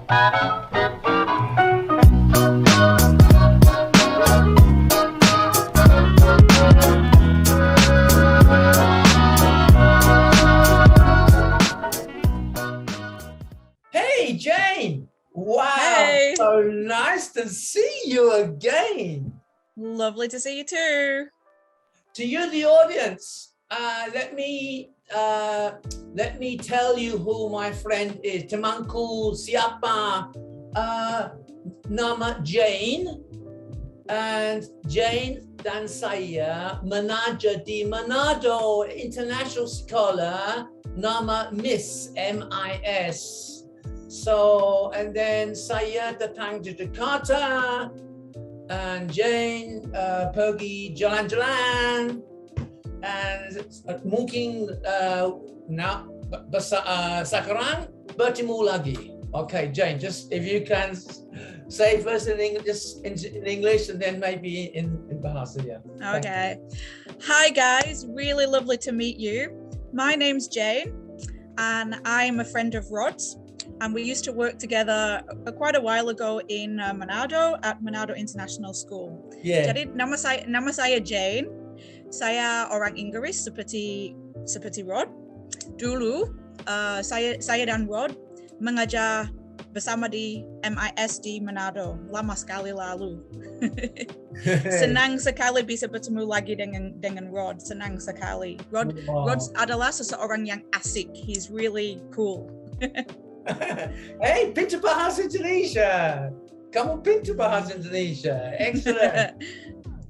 Hey, Jane. Wow, Hey. so nice to see you again. Lovely to see you too. To you, the audience, let me tell you who my friend is. Temanku siapa? Nama Jane, and Jane dan saya mengajar di Manado International Scholar. Nama Miss MIS. So, and then saya datang di Jakarta, and Jane pergi jalan-jalan, and mungkin sekarang bertemu lagi. Okay, Jane, just if you can say first in English, just in English, and then maybe in Bahasa. Yeah. Okay. Hi guys, really lovely to meet you. My name's Jane, and I'm a friend of Rod's. And we used to work together quite a while ago in Manado at Manado International School. Yeah. Jadi nama saya Jane. Saya orang Inggris seperti Rod. Dulu saya dan Rod mengajar bersama di MIS di Manado lama sekali lalu. Senang sekali bisa bertemu lagi dengan Rod. Senang sekali. Rod adalah seseorang yang asik. He's really cool. Hey, pintar Bahasa Indonesia. Kamu pintar Bahasa Indonesia. Excellent.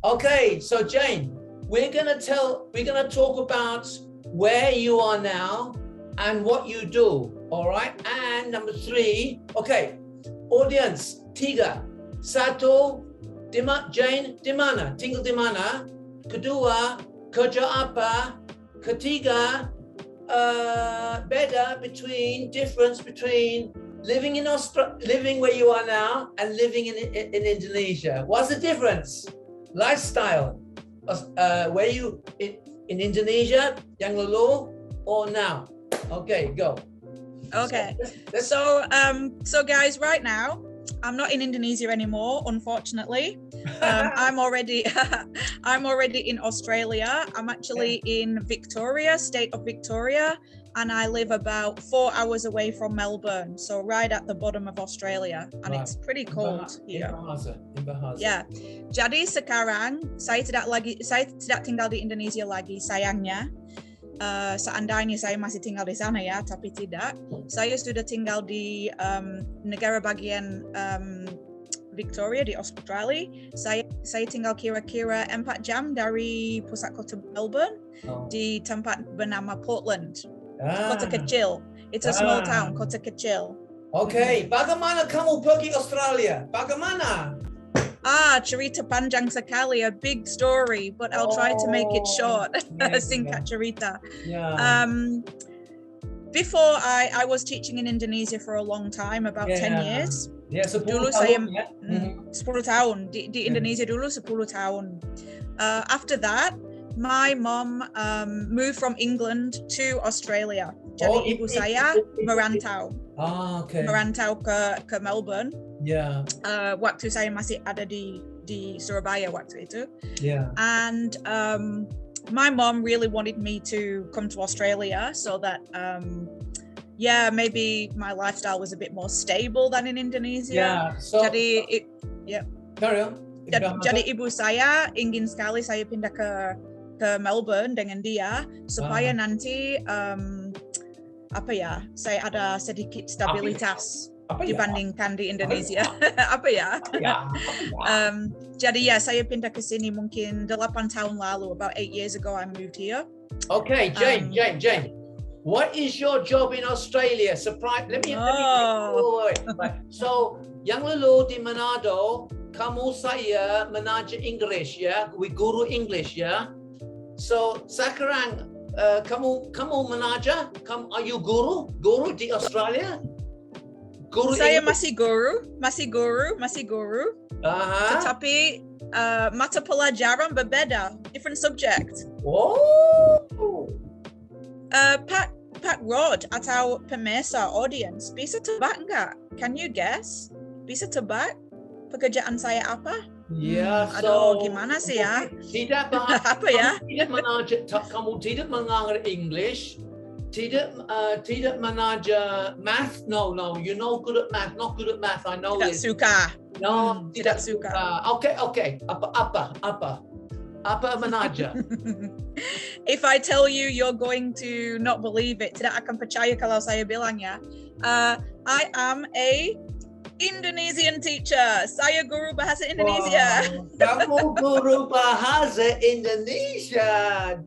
Okay, so Jane, we're gonna talk about where you are now and what you do. All right. And number 3. Okay, audience. 3. 1. Jane di mana? Tinggal di mana? Kedua, kerja apa? Ketiga, difference between living where you are now and living in Indonesia. What's the difference? Lifestyle. Where you in Indonesia, yang lalu or now? Okay, go. Okay. So guys, right now I'm not in Indonesia anymore, unfortunately. I'm already in Australia. I'm actually in Victoria, state of Victoria, and I live about 4 hours away from Melbourne, so right at the bottom of Australia, and Right. It's pretty cold here. In Bahasa. Yeah. Jadi sekarang saya tidak tinggal di Indonesia lagi, sayangnya. Seandainya saya masih tinggal di sana ya, tapi tidak. Saya sudah tinggal di negara bagian Victoria di Australia. Saya tinggal kira-kira 4 jam dari pusat kota Melbourne di tempat bernama Portland. Kota kecil. It's a small town, kota kecil. Okay, bagaimana kamu pergi Australia? Bagaimana? Cerita panjang sekali, a big story, but I'll try to make it short. Singkat cerita. Yeah. Before I was teaching in Indonesia for a long time, about 10 years. Yeah, 10 dulu tahun, saya ya? 10 tahun di Indonesia dulu 10 tahun. After that, my mom moved from England to Australia. Jadi ibu saya merantau. Okay. Merantau ke Melbourne. Yeah. Waktu saya masih ada di Surabaya waktu itu. Yeah. And my mom really wanted me to come to Australia so that maybe my lifestyle was a bit more stable than in Indonesia. Yeah. So, carry on. Jadi ibu saya ingin sekali saya pindah ke Melbourne dengan dia supaya nanti saya ada sedikit stabilitas dibandingkan di Indonesia. Jadi saya pindah ke sini mungkin 8 tahun lalu. About 8 years ago I moved here. Okay, Jane. What is your job in Australia? Surprise. Let me So, yang lalu di Manado, kamu saya mengajar English ya, guru English ya. So, sekarang kamu mengajar? Are you guru di Australia? Saya masih guru. Tetapi mata pelajaran berbeda, different subject. Pak Rod atau pemirsa audience bisa tebak nggak Can you guess? Bisa tebak pekerjaan saya apa? Ya, Aduh, gimana sih ya? Apa ya? Kamu tidak mengajar English, tidak mengajar math. No, you're not good at math. Not good at math. I know Tidak this. suka. No, tidak suka. Okay. Apa mengajar? If I tell you, you're going to not believe it. Tidak akan percaya kalau saya bilang ya. I am a Indonesian teacher. Saya guru bahasa Indonesia. Wow. Kamu guru bahasa Indonesia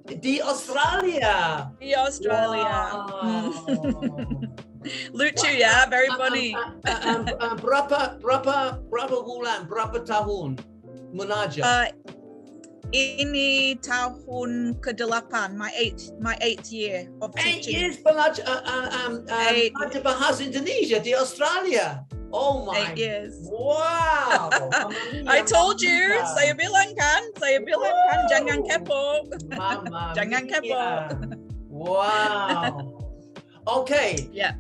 di Australia. Di Australia. Wow. Lucu ya, very funny. Berapa bulan, berapa tahun mengajar? Ini tahun ke-8, my eighth year of teaching. 8 years belajar bahasa Indonesia di Australia. Oh my. 8 years. Wow. I told you, saya bilang kan, jangan kepo. Jangan kepo. Wow. Okay. Yeah.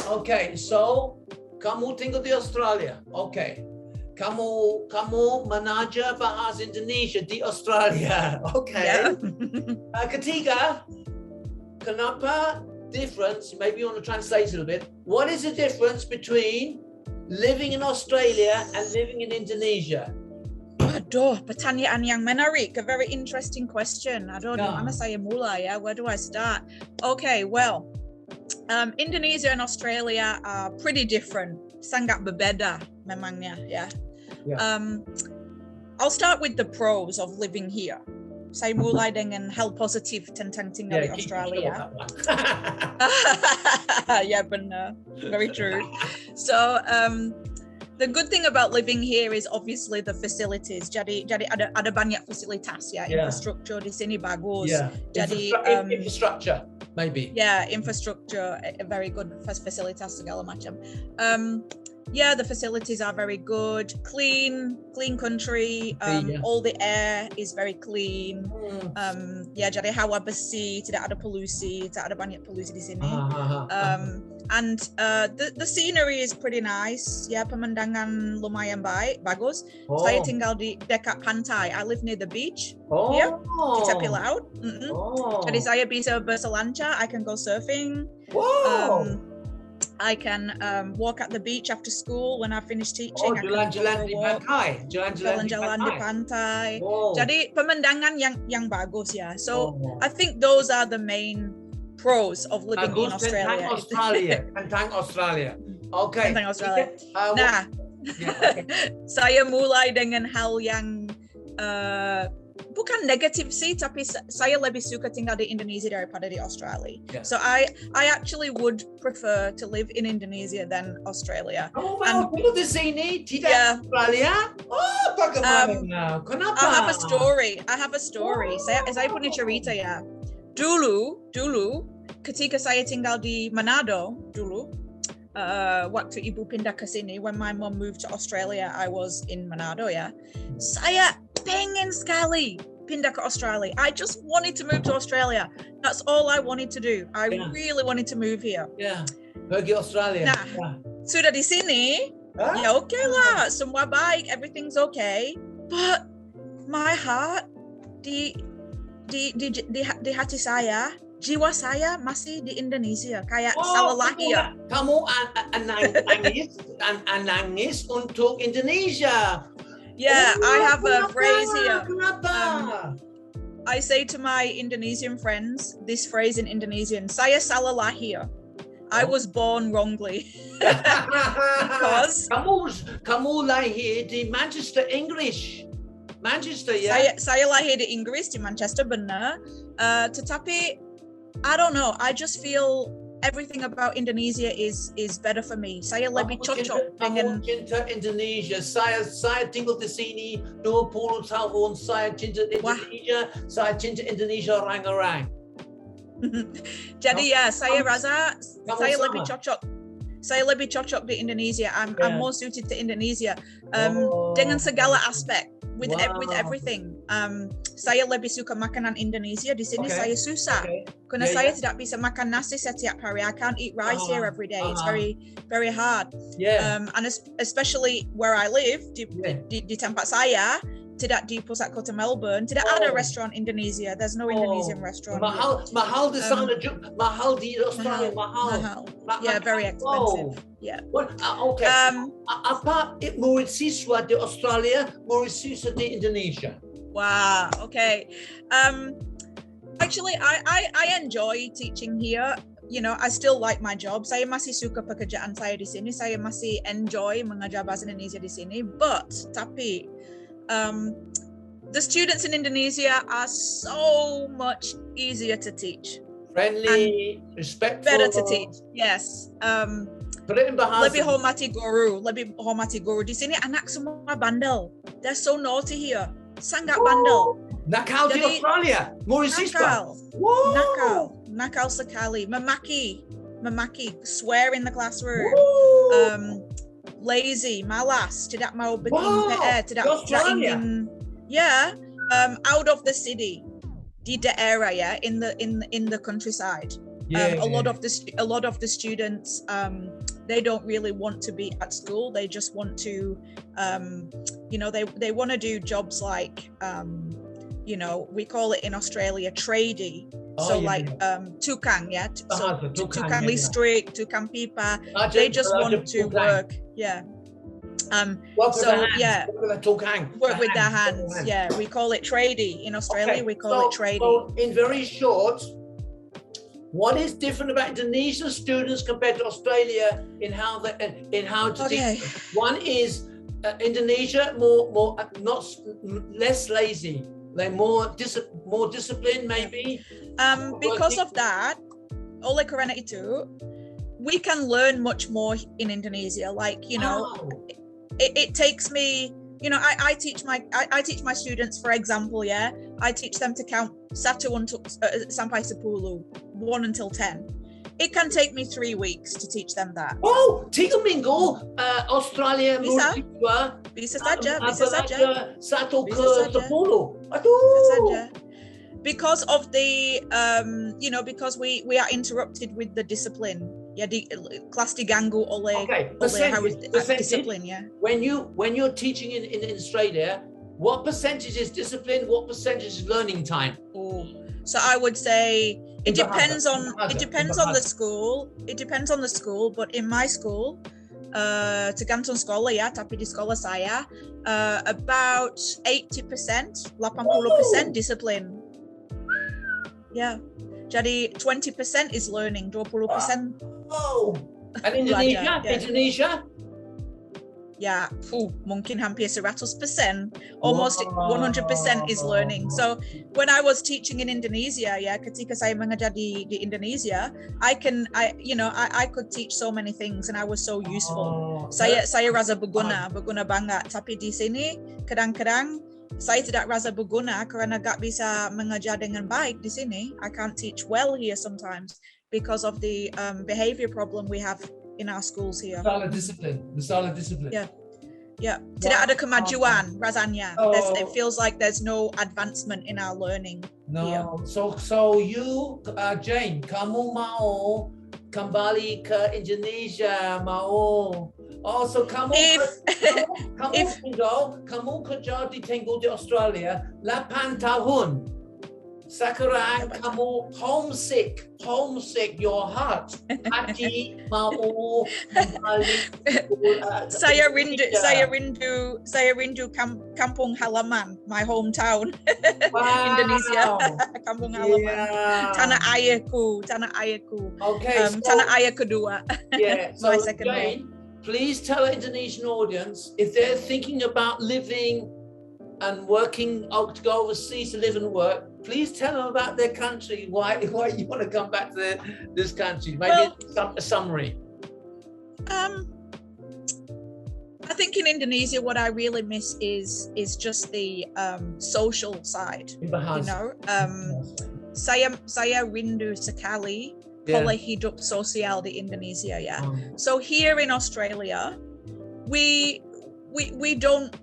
Okay, so kamu tinggal di Australia. Okay. Kamu mengajar bahasa Indonesia di Australia. Okay. Yeah. Ketiga, kenapa difference, maybe you want to translate it a bit. What is the difference between living in Australia and living in Indonesia? Aduh, pertanyaan yang menarik. A very interesting question. Aduh, di mana saya mulai ya? Where do I start? Okay, well, Indonesia and Australia are pretty different. Sangat berbeda memangnya ya. I'll start with the pros of living here. Saya mulai dengan hal positif tentang tinggal di Australia. Ya benar, very true. So the good thing about living here is obviously the facilities. Jadi ada banyak fasilitas ya, infrastruktur di sini bagus. Jadi infrastructure maybe. Yeah, infrastructure, very good fasilitas segala macam. Yeah, the facilities are very good, clean country. All the air is very clean. Jadi hawa bersih, tidak ada polusi, tidak ada banyak polusi di sini. And the scenery is pretty nice. Ya, pemandangan lumayan bagus. Saya tinggal di dekat pantai. I live near the beach. Here, di tepi laut. Jadi saya bisa berselancar. I can go surfing. I can walk at the beach after school when I finish teaching. Jalan-jalan di pantai. Jalan-jalan di pantai. Jadi pemandangan yang bagus ya. So I think those are the main pros of living in Australia. Tentang Australia. Okay. Tentang Australia. Nah, saya mulai dengan hal yang bukan negatif sih, tapi saya lebih suka tinggal di Indonesia daripada di Australia. So I actually would prefer to live in Indonesia than Australia. Oh wow, tinggal di sini tidak Australia? Oh, bagaimana? Kenapa? I have a story. Saya punya cerita ya. Dulu ketika saya tinggal di Manado waktu ibu pindah ke sini, when my mom moved to Australia, I was in Manado ya. Saya pengen sekali pindah ke Australia. I just wanted to move to Australia. That's all I wanted to do. I really wanted to move here. Pergi Australia. Nah, sudah di sini, ya oke lah, semua baik, everything's okay. But my heart di hati saya, jiwa saya masih di Indonesia, kayak salah lagi ya. Kamu nangis untuk Indonesia. Yeah, I have a phrase here. Kenapa? I say to my Indonesian friends this phrase in Indonesian, saya salah lahir. I was born wrongly. Because kamu lahir di Manchester, English. Manchester, ya? Saya lahir di Inggris, di Manchester, benar. Tetapi I don't know, I just feel everything about Indonesia is better for me. Saya lebih cocok dengan cinta Indonesia. Saya tinggal di sini 20 tahun. Saya cinta Indonesia. Saya cinta Indonesia orang-orang. Jadi ya, saya rasa saya lebih cocok. Saya lebih cocok di Indonesia. I'm more suited to Indonesia. Dengan segala aspek, with everything. saya lebih suka makanan Indonesia. Di sini saya susah. Karena saya tidak bisa makan nasi setiap hari. I can't eat rice here every day. It's very, very hard. And especially where I live, di tempat saya, tidak di pusat kota Melbourne, tidak ada restoran Indonesia. There's no Indonesian restaurant. Mahal di sana juga. Mahal di Australia. Mahal. Yeah, very expensive. Yeah. Okay. Apa murid siswa di Australia, murid siswa di Indonesia? Wow. Okay. Actually, I enjoy teaching here. You know, I still like my job. Saya masih suka pekerjaan saya di sini. Saya masih enjoy mengajar bahasa Indonesia di sini. Tapi the students in Indonesia are so much easier to teach. Friendly, respectful. Better to teach. Yes. Lebih hormati guru. Di sini anak semua bandel. They're so naughty here. Sangat bandel. Nakal di Australia. Murid siswa. Nakal sekali. Memaki. Swear in the classroom. Lazy, malas, tidak mau bikin PR, tidak ingin. Out of the city, di daerah ya, in the countryside. A lot of the students, they don't really want to be at school. They just want to, they want to do jobs like, we call it in Australia tradie. Tukang, tukang listrik, tukang pipa. They just want to work. Work with their hands. Yeah, we call it tradie in Australia. We call it tradie. So in very short, what is different about Indonesian students compared to Australia in how to teach? One is Indonesia less lazy. They're more disciplined, maybe. Because of that, oleh karena itu, we can learn much more in Indonesia. It takes me. I teach my students, for example. I teach them to count 1 untuk sampai 10, 1 until 10. It can take me 3 weeks to teach them that. 3 minggu Australia bisa saja. 1 ke 10. Bisa saja. Because of the because we are interrupted with the discipline. Di kelas diganggu oleh harus disiplin ya. When you're teaching in Australia, what percentage is discipline? What percentage is learning time? So I would say it depends on the school. It depends on the school, but in my school, tergantung sekolah ya, tapi di sekolah saya about 80%, 80% discipline. Jadi 20% is learning, 20%. And Indonesia? Indonesia? Mungkin hampir 100%, almost 100% is learning. So when I was teaching in Indonesia, ketika saya mengajar di Indonesia, I could teach so many things and I was so useful. Saya rasa berguna banget. Tapi di sini kadang-kadang saya tidak rasa berguna karena gak bisa mengajar dengan baik di sini. I can't teach well here sometimes because of the behavior problem we have in our schools here. The solid discipline. Yeah. Tidak ada kemajuan rasanya. It feels like there's no advancement in our learning. No. Here. So you, Jane, kamu mau kembali ke Indonesia? Mau? So kamu kerja di Australia 8 tahun. Sekarang kamu homesick your heart. Hati mau kembali. Saya rindu kampung halaman, my hometown. Indonesia. Kampung halaman. Tanah ayahku. Okay. Tanah ayah kedua. So my second Jane, please tell the Indonesian audience if they're thinking about living and working to go overseas to live and work, please tell them about their country, why you want to come back to this country. Maybe a summary. I think in Indonesia what I really miss is just the social side. Saya rindu sekali pola hidup sosial di Indonesia So here in Australia, we don't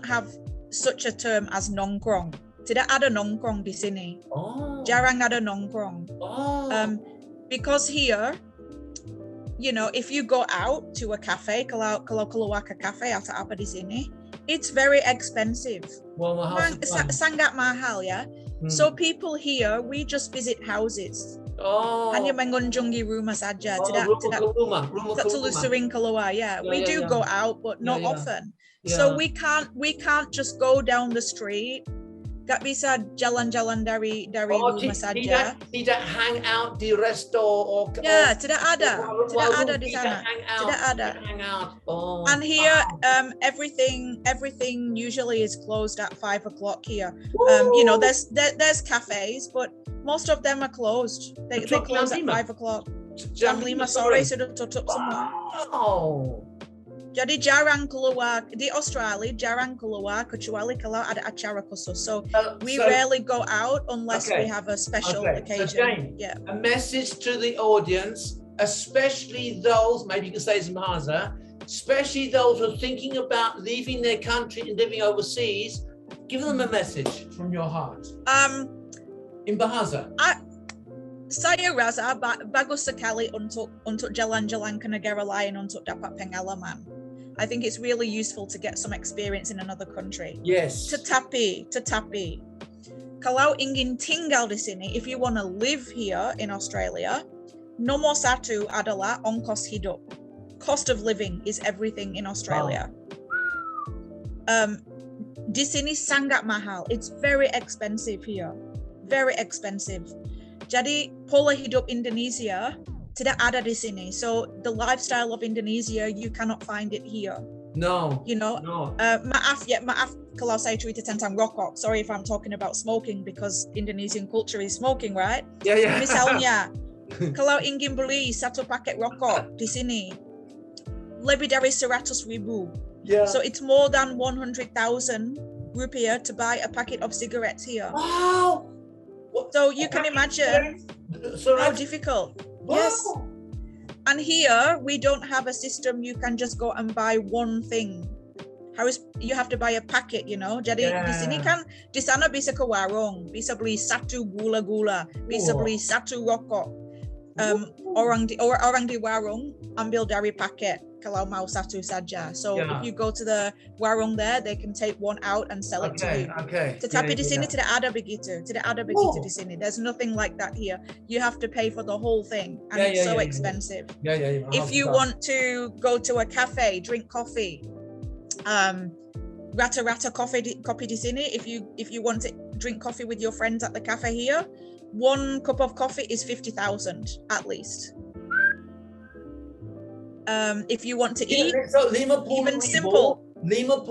have such a term as nongkrong. Tidak ada nongkrong di sini. Oh. Jarang ada nongkrong. Oh. Because here, you know, if you go out to a cafe, kalau keluar ke cafe atau apa di sini, it's very expensive. Well, mahal sangat mahal ya. So people here, we just visit houses. Hanya mengunjungi rumah saja. Tidak terlalu sering keluar. We do go out, but not often. So we can't just go down the street. Gak bisa jalan-jalan dari rumah saja. Tidak hang out di resto or tidak ada di sana. Tidak ada. And here, everything usually is closed at 5 o'clock here. You know, there's cafes, but most of them are closed. They close at 5 o'clock. Jam 5 sore sudah tutup semua. Wow. Jadi jarang keluar di Australia, jarang keluar kecuali kalau ada acara khusus. So we rarely go out unless we have a special occasion. So Jane, a message to the audience, especially those, maybe you can say in Bahasa, especially those who are thinking about leaving their country and living overseas. Give them a message from your heart. In Bahasa. Saya rasa bagus sekali untuk jalan-jalan ke negara lain untuk dapat pengalaman. I think it's really useful to get some experience in another country. Yes. Tetapi, kalau ingin tinggal di sini, if you want to live here in Australia, nomor satu adalah ongkos hidup. Cost of living is everything in Australia. Di sini sangat mahal. It's very expensive here. Very expensive. Jadi pola hidup Indonesia tidak ada di sini. So the lifestyle of Indonesia, you cannot find it here. No. You know. No. Maaf kalau saya cerita tentang rokok. Sorry if I'm talking about smoking because Indonesian culture is smoking, right? Yeah. Misalnya, kalau ingin beli satu paket rokok di sini, lebih dari 100,000. Yeah. So it's more than 100,000 rupiah to buy a packet of cigarettes here. Wow. So you can imagine how difficult. Wow. Yes. And here we don't have a system you can just go and buy one thing. You have to buy a packet, you know. Jadi di sini kan, di sana bisa ke warung, bisa beli satu gula-gula, bisa beli satu rokok. Orang di warung ambil dari paket kalau mau satu saja. So if you go to the warung there, they can take one out and sell it to you. Tetapi di sini tidak ada begitu. Tidak ada begitu di sini. There's nothing like that here. You have to pay for the whole thing, and it's so expensive. If you want to go to a cafe, drink coffee, rata-rata kopi di sini. If you want to drink coffee with your friends at the cafe here, one cup of coffee is 50,000 at least. If you want to eat, so even simple. 50,000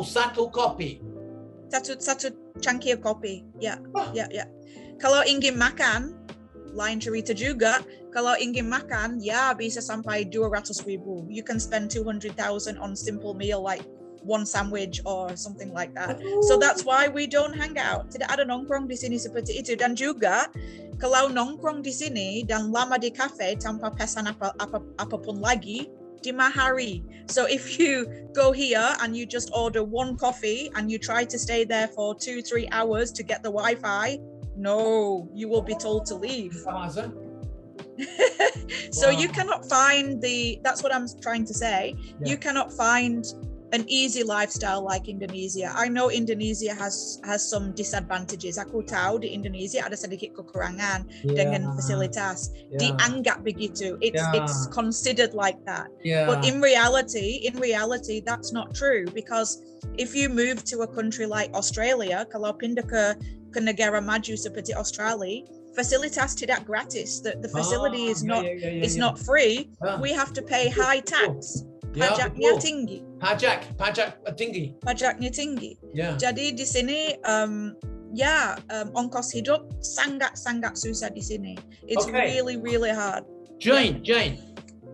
satu kopi. Satu cangkir kopi. Ya. Kalau ingin makan, lain cerita juga. Kalau ingin makan, bisa sampai 200,000. You can spend 200,000 on simple meal like one sandwich or something like that. So that's why we don't hang out. Tidak ada nongkrong di sini seperti itu. Dan juga kalau nongkrong di sini dan lama di cafe tanpa pesan apapun lagi, dimahari. So if you go here and you just order one coffee and you try to stay there for 2-3 hours to get the Wi-Fi, no, you will be told to leave. So you cannot find that's what I'm trying to say. You cannot find an easy lifestyle like Indonesia. I know Indonesia has some disadvantages. Aku tahu di Indonesia ada sedikit kekurangan dengan fasilitas. Dianggap begitu. It's considered like that. But in reality, that's not true, because if you move to a country like Australia, kalau pindah ke negara maju seperti Australia, fasilitas tidak gratis. The facility is not free. We have to pay high tax. Pajaknya tinggi. Pajaknya tinggi. Jadi di sini ongkos hidup sangat susah di sini. It's really hard. Jane,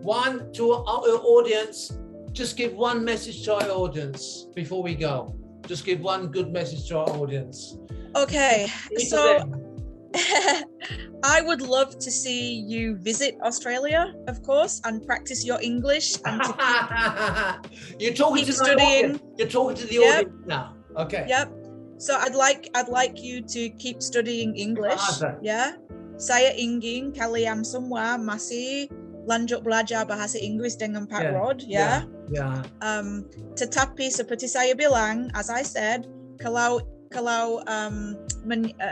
one to our audience. Just give one message to our audience before we go. Just give one good message to our audience. Okay, so I would love to see you visit Australia, of course, and practice your English and to You're talking keep to studying. You're talking to the audience now. Okay. Yep. So I'd like you to keep studying English. Bahasa. Ya. Saya ingin kalian semua masih lanjut belajar bahasa Inggris dengan Pak Rod, ya. Yeah. Tetapi seperti saya bilang, as I said, kalau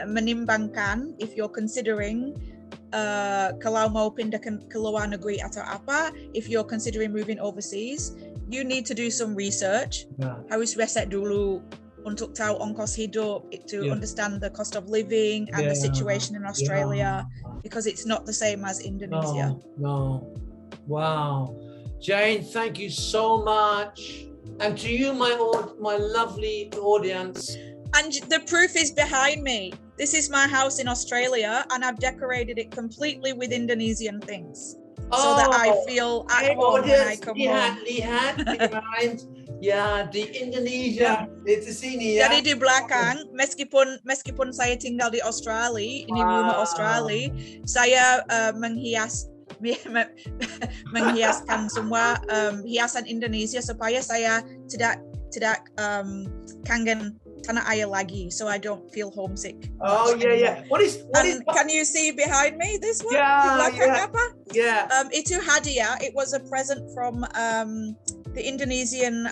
menimbangkan, if you're considering kalau mau pindah ke luar negeri atau apa, if you're considering moving overseas, you need to do some research. Harus riset dulu untuk tahu ongkos hidup, to understand the cost of living and the situation in Australia, because it's not the same as Indonesia. No. Wow. Jane, thank you so much. And to you, my lovely audience. And the proof is behind me. This is my house in Australia, and I've decorated it completely with Indonesian things, so that I feel at home when I come home. Lihat behind, di Indonesia, itu sini ya. Jadi di belakang, meskipun saya tinggal di Australia, ini rumah Australia, saya menghiaskan semua hiasan Indonesia supaya saya tidak kangen tanah air lagi, so I don't feel homesick. Oh yeah. What is? Can you see behind me this one? Apa? Itu hadiah. It was a present from the Indonesian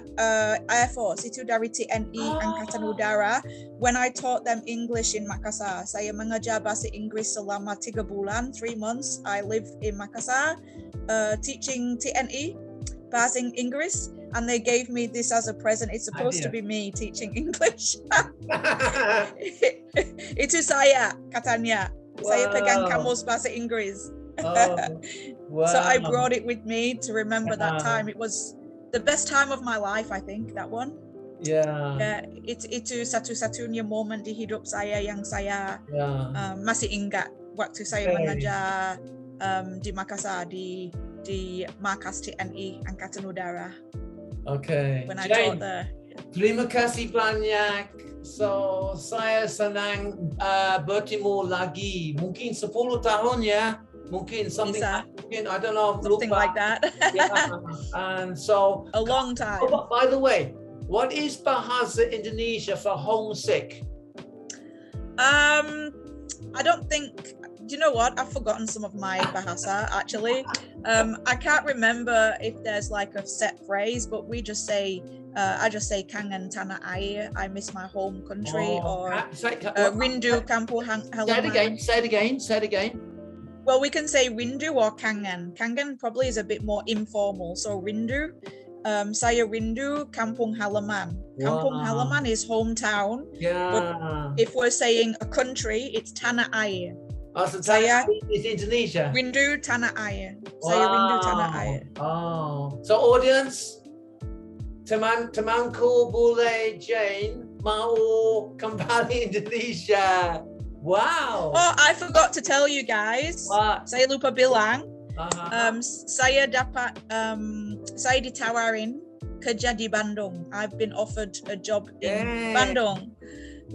Air Force. Itu dari TNI Angkatan Udara. When I taught them English in Makassar, saya mengajar bahasa Inggris selama 3 bulan, 3 months. I live in Makassar, teaching TNI bahasa Inggris. And they gave me this as a present. It's supposed to be me teaching English. Itu saya, katanya. Saya pegang kamus bahasa Inggris. So I brought it with me to remember that time. It was the best time of my life, I think, that one. Itu satu-satunya momen di hidup saya yang saya masih ingat waktu saya mengajar di Makassar, di markas TNI Angkatan Udara. Okay. When I Jane, taught there. Terima kasih banyak. So saya senang bertemu lagi. Mungkin 10 tahun ya. Mungkin something. Mungkin I don't know. Something like that. And so a long time. Oh, by the way, what is Bahasa Indonesia for homesick? I don't think. Do you know what? I've forgotten some of my bahasa actually. I can't remember if there's like a set phrase, but we just say, I just say kangen tanah air, I miss my home country, or rindu kampung halaman. Say it again. Well, we can say rindu or kangen. Kangen probably is a bit more informal. So rindu, saya rindu kampung halaman. Kampung halaman is hometown. But if we're saying a country, it's tanah air. So saya is Indonesia. Rindu tanah air. Saya rindu tanah air. So audience, temanku Bule Jane mau kembali Indonesia. Wow. Oh, I forgot to tell you guys. What? Saya lupa bilang. Saya ditawarin kerja di Bandung. I've been offered a job in Bandung.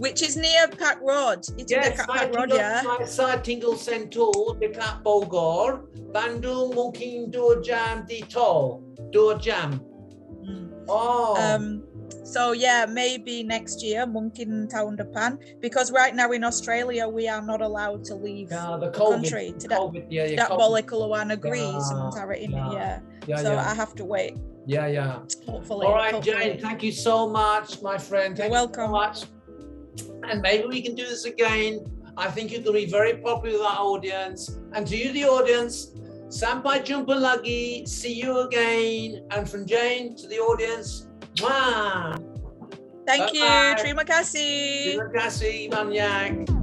Which is near Pak Rod. Itu dekat Pak Rod ya. Saya tinggal Sentul dekat Bogor. Bandung mungkin 2 jam di tol. 2 jam. So yeah, maybe next year, mungkin tahun depan. Because right now in Australia, we are not allowed to leave the country. Tidak boleh keluar negeri sementara ini. So I have to wait. Hopefully. All right, Jane, thank you so much, my friend. You're welcome. So much. And maybe we can do this again. I think you're going to be very popular with our audience. And to you, the audience, sampai jumpa lagi. See you again. And from Jane to the audience, mwah. Thank you. Terima kasih. Terima kasih banyak.